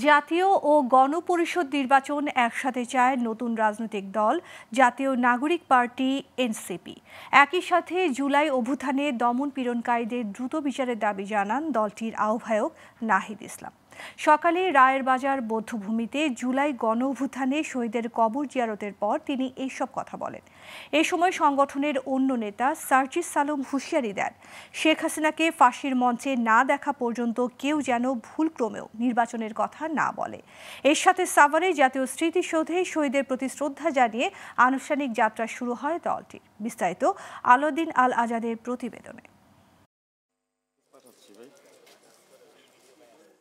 জাতীয় ও গণপরিষদ নির্বাচন একসাথে চায় নতুন রাজনৈতিক দল জাতীয় নাগরিক পার্টি এনসিপি। একই সাথে জুলাই অভ্যুত্থানে দমন পীড়নকারীদের দ্রুত বিচারের দাবি জানান দলটির আহ্বায়ক নাহিদ ইসলাম। সকালে রায়ের বাজার বধ্যভূমিতে জুলাই গণ অভ্যুত্থানে শহীদের কবর জিয়ারতের পর তিনি এইসব কথা বলেন। এ সময় সংগঠনের অন্য নেতা সার্জিস আলম হুঁশিয়ারি দেন, শেখ হাসিনাকে ফাঁসির মঞ্চে না দেখা পর্যন্ত কেউ যেন ভুলক্রমেও নির্বাচনের কথা না বলে। এর সাথে সাভারে জাতীয় স্মৃতিসৌধে শহীদের প্রতি শ্রদ্ধা জানিয়ে আনুষ্ঠানিক যাত্রা শুরু হয় দলটির। বিস্তারিত আলাউদ্দিন আল আজাদের প্রতিবেদনে।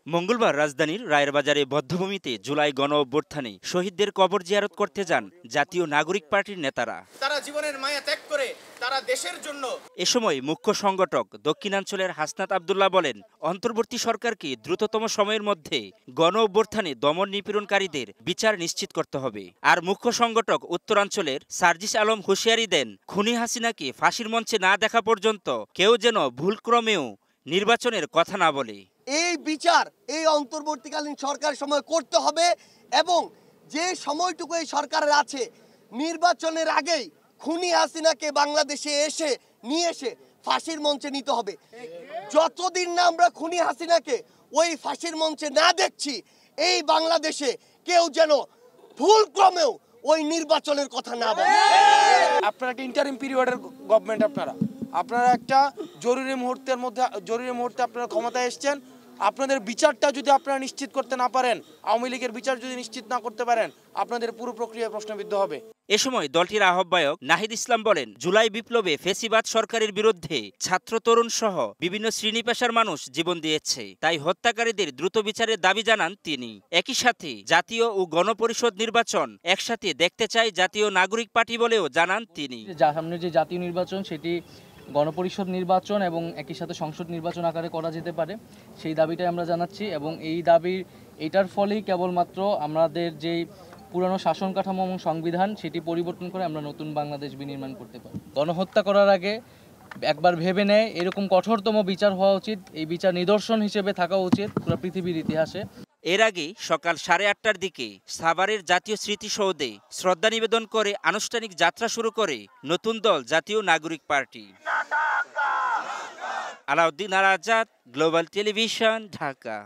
মঙ্গলবার রাজধানীর রায়ের বাজারে বধ্যভূমিতে জুলাই গণ অভ্যুত্থানে শহীদদের কবর জিয়ারত করতে যান জাতীয় নাগরিক পার্টির নেতারা। তারা জীবনের মায়া ত্যাগ করে তারা দেশের জন্য। এ সময় মুখ্য সংগঠক দক্ষিণাঞ্চলের হাসনাত আব্দুল্লাহ বলেন, অন্তর্বর্তী সরকারকে দ্রুততম সময়ের মধ্যে গণ অভ্যুত্থানে দমন নিপীড়নকারীদের বিচার নিশ্চিত করতে হবে। আর মুখ্য সংগঠক উত্তরাঞ্চলের সার্জিস আলম হুঁশিয়ারি দেন, খুনি হাসিনাকে ফাঁসির মঞ্চে না দেখা পর্যন্ত কেউ যেন ভুলক্রমেও নির্বাচনের কথা না বলে। এই বিচার এই অন্তর্বর্তীকালীন সরকার সময় করতে হবে এবং যে সময়টুকু এই সরকারের আছে নির্বাচনের আগেই খুনি হাসিনাকে বাংলাদেশে নিয়ে এসে ফাঁসির মঞ্চে নিতে হবে। যতদিন না আমরা খুনি হাসিনাকে ওই ফাঁসির মঞ্চে না দেখছি, এই বাংলাদেশে কেউ যেন ভুলক্রমেও ওই নির্বাচনের কথা না বলে। আপনারা একটা ইন্টারিম পিরিয়ডের গভর্নমেন্ট, আপনারা একটা জরুরি মুহূর্তে আপনারা ক্ষমতায় এসেছেন। আপনাদের বিচারটা যদি আপনারা নিশ্চিত করতে না পারেন, আওয়ামী লীগের বিচার যদি নিশ্চিত না করতে পারেন, আপনাদের পুরো প্রক্রিয়া প্রশ্নবিদ্ধ হবে। এ সময় দলটির আহ্বায়ক নাহিদ ইসলাম বলেন, জুলাই বিপ্লবে ফ্যাসিবাদ সরকারের বিরুদ্ধে ছাত্র তরুণ সহ বিভিন্ন শ্রেণী পেশার মানুষ জীবন দিয়েছে, তাই হত্যাকারীদের দ্রুত বিচারের দাবি জানান তিনি। একই সাথে জাতীয় ও গণপরিষদ নির্বাচন একসাথে দেখতে চায় জাতীয় নাগরিক পার্টি বলেও জানান তিনি। সামনে যে জাতীয় নির্বাচন সেটি গণপরিষদ নির্বাচন এবং একই সাথে সংসদ নির্বাচন আকারে করা যেতে পারে, সেই দাবিটাই আমরা জানাচ্ছি। এবং এই দাবির এটার ফলেই কেবলমাত্র আমাদের যেই পুরনো শাসন কাঠামো এবং সংবিধান সেটি পরিবর্তন করে আমরা নতুন বাংলাদেশ বিনির্মাণ করতে পারি। গণহত্যা করার আগে একবার ভেবে নেয়, এরকম কঠোরতম বিচার হওয়া উচিত। এই বিচার নিদর্শন হিসেবে থাকা উচিত পুরো পৃথিবীর ইতিহাসে। এর আগে সকাল 8:30টার দিকে সাভারের জাতীয় স্মৃতিসৌধে শ্রদ্ধা নিবেদন করে আনুষ্ঠানিক যাত্রা শুরু করে নতুন দল জাতীয় নাগরিক পার্টি। আলাউদ্দিন আল আজাদ, গ্লোবাল টেলিভিশন, ঢাকা।